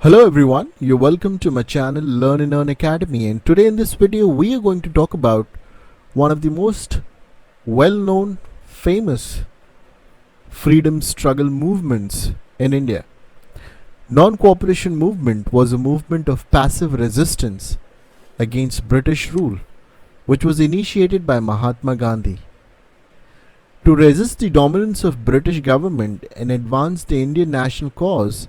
Hello everyone, you're welcome to my channel Learn and Earn Academy, and today in this video we are going to talk about one of the most well-known famous freedom struggle movements in India. Non-cooperation movement was a movement of passive resistance against British rule which was initiated by Mahatma Gandhi. To resist the dominance of British government and advance the Indian national cause,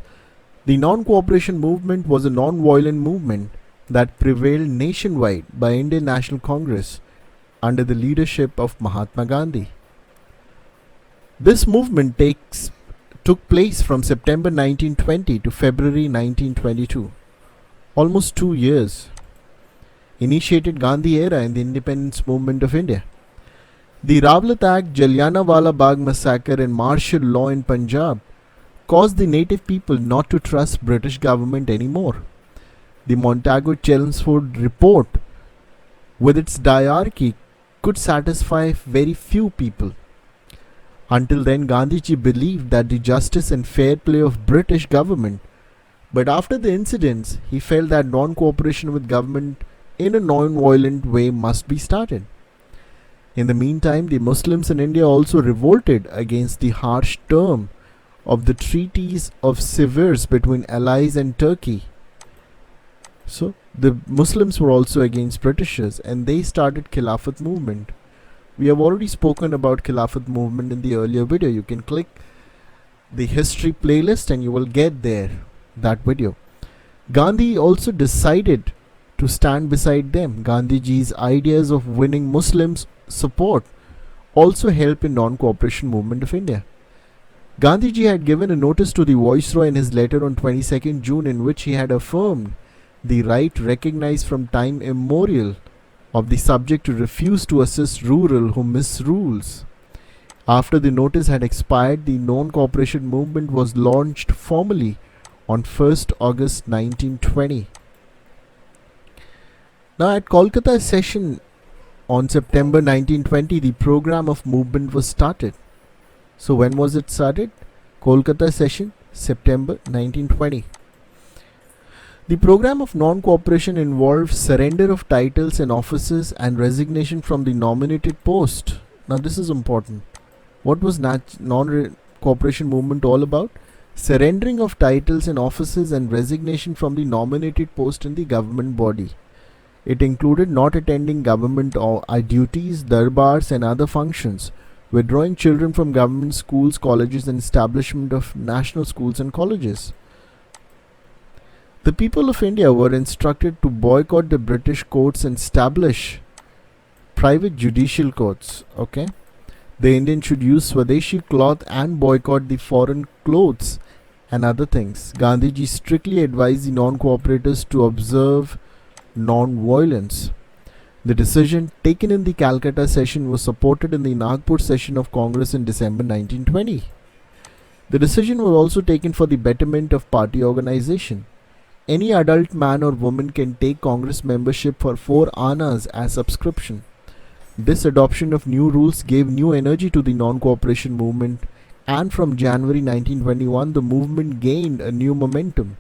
the non-cooperation movement was a non-violent movement that prevailed nationwide by Indian National Congress under the leadership of Mahatma Gandhi. This movement took place from September 1920 to February 1922, almost 2 years. Initiated Gandhi era in the independence movement of India. The Rowlatt Act, Jallianwala Bagh massacre and martial law in Punjab caused the native people not to trust British government anymore. The Montagu-Chelmsford report with its diarchy could satisfy very few people. Until then, Gandhiji believed that the justice and fair play of British government, but after the incidents, he felt that non-cooperation with government in a non-violent way must be started. In the meantime, the Muslims in India also revolted against the harsh term of the treaties of Sevres between Allies and Turkey. So the Muslims were also against Britishers and they started Khilafat movement. We have already spoken about Khilafat movement in the earlier video. You can click the history playlist and you will get there that video. Gandhi also decided to stand beside them. Gandhiji's ideas of winning Muslims support also helped in non-cooperation movement of India. Gandhiji had given a notice to the Viceroy in his letter on 22nd June in which he had affirmed the right recognized from time immemorial of the subject to refuse to assist ruler who misrules. After the notice had expired, the non-cooperation movement was launched formally on 1st August 1920. Now at Kolkata session on September 1920, the program of movement was started. So when was it started? Kolkata session, September 1920. The program of non-cooperation involved surrender of titles and offices and resignation from the nominated post. Now this is important. What was non-cooperation movement all about? Surrendering of titles and offices and resignation from the nominated post in the government body. It included not attending government duties, darbars and other functions, withdrawing children from government schools, colleges and establishment of national schools and colleges. The people of India were instructed to boycott the British courts and establish private judicial courts. Okay, the Indians should use Swadeshi cloth and boycott the foreign clothes and other things. Gandhiji strictly advised the non-cooperators to observe non-violence. The decision taken in the Calcutta session was supported in the Nagpur session of Congress in December 1920. The decision was also taken for the betterment of party organization. Any adult man or woman can take Congress membership for 4 annas as subscription. This adoption of new rules gave new energy to the non-cooperation movement, and from January 1921 the movement gained a new momentum.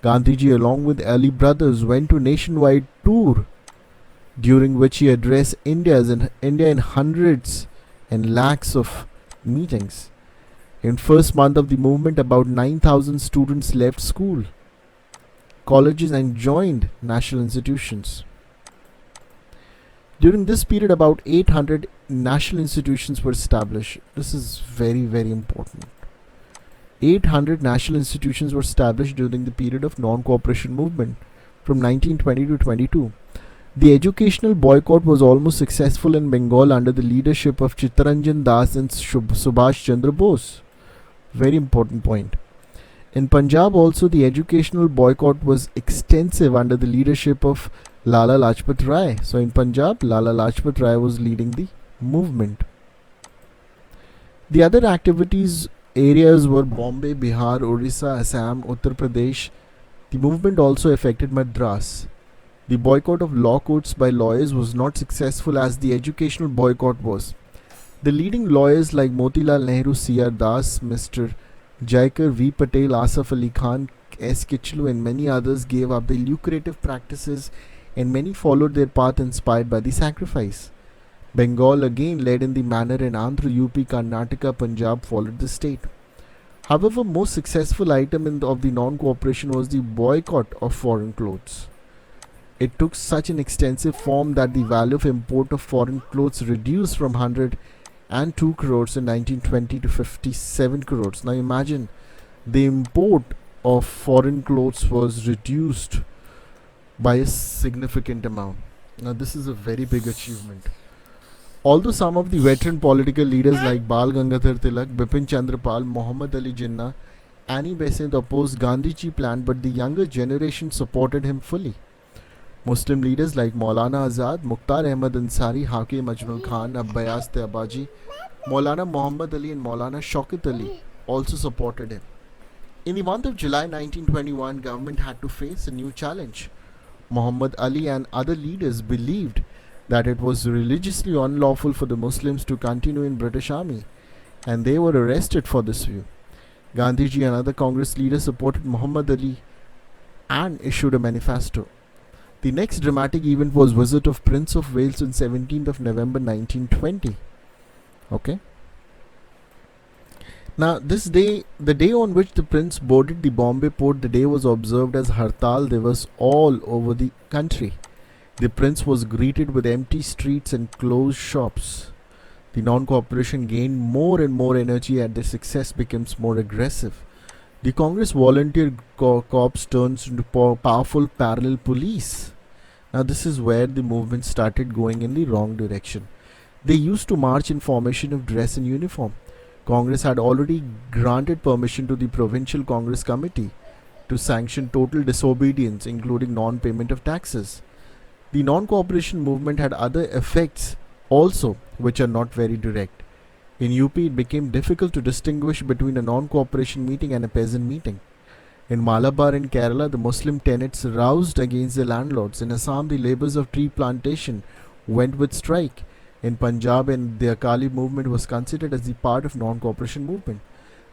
Gandhiji along with Ali brothers went to nationwide tour, during which he addressed India in hundreds and lakhs of meetings. In first month of the movement, about 9,000 students left school, colleges and joined national institutions. During this period, about 800 national institutions were established. This is very, very important. 800 national institutions were established during the period of non-cooperation movement from 1920 to 22. The educational boycott was almost successful in Bengal under the leadership of Chittaranjan Das and Subhash Chandra Bose. Very important point. In Punjab also the educational boycott was extensive under the leadership of Lala Lajpat Rai. So in Punjab, Lala Lajpat Rai was leading the movement. The other activities areas were Bombay, Bihar, Orissa, Assam, Uttar Pradesh. The movement also affected Madras. The boycott of law courts by lawyers was not successful as the educational boycott was. The leading lawyers like Motilal Nehru, C.R. Das, Mr. Jaikar, V. Patel, Asaf Ali Khan S. Kichlu, and many others gave up their lucrative practices, and many followed their path inspired by the sacrifice. Bengal again led in the manner, and Andhra, UP, Karnataka, Punjab followed the state. However, most successful item of the non-cooperation was the boycott of foreign clothes. It took such an extensive form that the value of import of foreign clothes reduced from 102 crores in 1920 to 57 crores. Now imagine, the import of foreign clothes was reduced by a significant amount. Now this is a very big achievement. Although some of the veteran political leaders like Bal Gangadhar Tilak, Bipin Chandra Pal, Muhammad Ali Jinnah, Annie Besant opposed Gandhi's plan, but the younger generation supported him fully. Muslim leaders like Maulana Azad, Mukhtar Ahmad Ansari, Hakim Ajmal Khan, Abbayas Teabaji, Maulana Muhammad Ali and Maulana Shaukat Ali also supported him. In the month of July 1921, government had to face a new challenge. Muhammad Ali and other leaders believed that it was religiously unlawful for the Muslims to continue in British Army, and they were arrested for this view. Gandhiji and other Congress leaders supported Muhammad Ali and issued a manifesto. The next dramatic event was visit of Prince of Wales on 17th of November 1920. Okay. Now this day, the day on which the prince boarded the Bombay port, the day was observed as Hartal Divas all over the country. The prince was greeted with empty streets and closed shops. The non-cooperation gained more and more energy as the success becomes more aggressive. The Congress volunteer corps turns into powerful parallel police. Now this is where the movement started going in the wrong direction. They used to march in formation of dress and uniform. Congress had already granted permission to the Provincial Congress Committee to sanction total disobedience, including non-payment of taxes. The non-cooperation movement had other effects also, which are not very direct. In UP, it became difficult to distinguish between a non-cooperation meeting and a peasant meeting. In Malabar and Kerala, the Muslim tenants roused against the landlords. In Assam, the labourers of tree plantation went with strike. In Punjab, and the Akali movement was considered as the part of non-cooperation movement.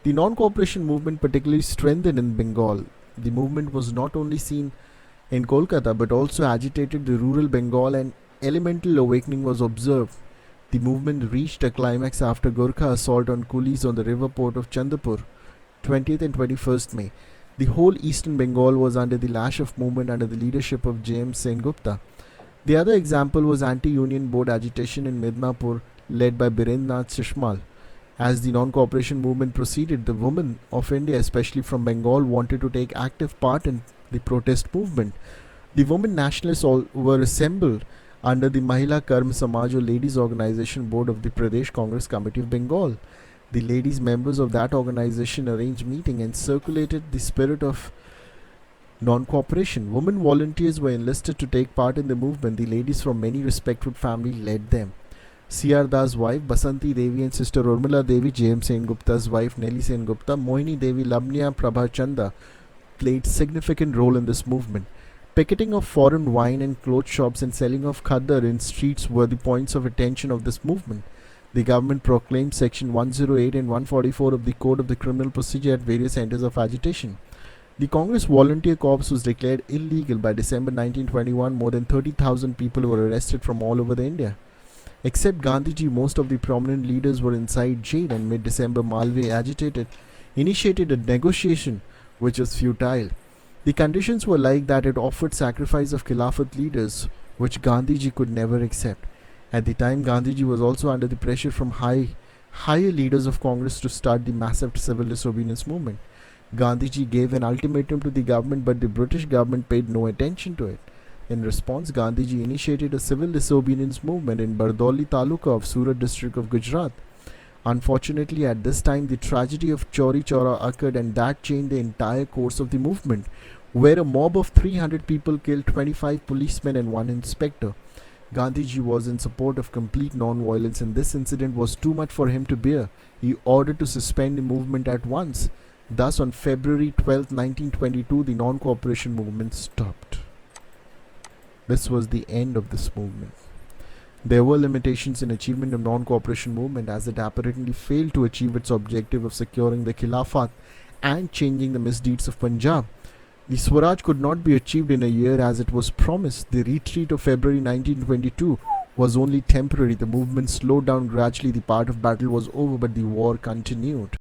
The non-cooperation movement particularly strengthened in Bengal. The movement was not only seen in Kolkata but also agitated the rural Bengal, and elemental awakening was observed. The movement reached a climax after Gurkha assault on coolies on the river port of Chandrapur, 20th and 21st May. The whole eastern Bengal was under the lash of movement under the leadership of J.M. Sengupta. The other example was anti-union board agitation in Midnapur led by Birendranath Shishmal. As the non-cooperation movement proceeded, the women of India, especially from Bengal, wanted to take active part in the protest movement. The women nationalists were assembled under the Mahila Karm Samaj or Ladies Organization Board of the Pradesh Congress Committee of Bengal. The ladies members of that organization arranged meeting and circulated the spirit of non-cooperation. Women volunteers were enlisted to take part in the movement. The ladies from many respected families led them. C.R. Das' wife Basanti Devi and sister Urmila Devi, J.M. Sengupta's wife Nelly Sengupta, Mohini Devi, Lamnia Prabha Chanda played significant role in this movement. Picketing of foreign wine and clothes shops and selling of khadar in streets were the points of attention of this movement. The government proclaimed Section 108 and 144 of the Code of the Criminal Procedure at various centers of agitation. The Congress Volunteer Corps was declared illegal by December 1921. More than 30,000 people were arrested from all over India. Except Gandhiji, most of the prominent leaders were inside jail, and mid-December Malvi initiated a negotiation which was futile. The conditions were like that it offered sacrifice of Khilafat leaders, which Gandhiji could never accept. At the time, Gandhiji was also under the pressure from higher leaders of Congress to start the massive civil disobedience movement. Gandhiji gave an ultimatum to the government, but the British government paid no attention to it. In response, Gandhiji initiated a civil disobedience movement in Bardoli Taluka of Surat district of Gujarat. Unfortunately, at this time, the tragedy of Chauri Chaura occurred, and that changed the entire course of the movement, where a mob of 300 people killed 25 policemen and one inspector. Gandhiji was in support of complete non-violence, and this incident was too much for him to bear. He ordered to suspend the movement at once. Thus, on February 12, 1922, the non-cooperation movement stopped. This was the end of this movement. There were limitations in achievement of non-cooperation movement, as it apparently failed to achieve its objective of securing the Khilafat and changing the misdeeds of Punjab. The Swaraj could not be achieved in a year as it was promised. The retreat of February 1922 was only temporary. The movement slowed down gradually. The part of battle was over, but the war continued.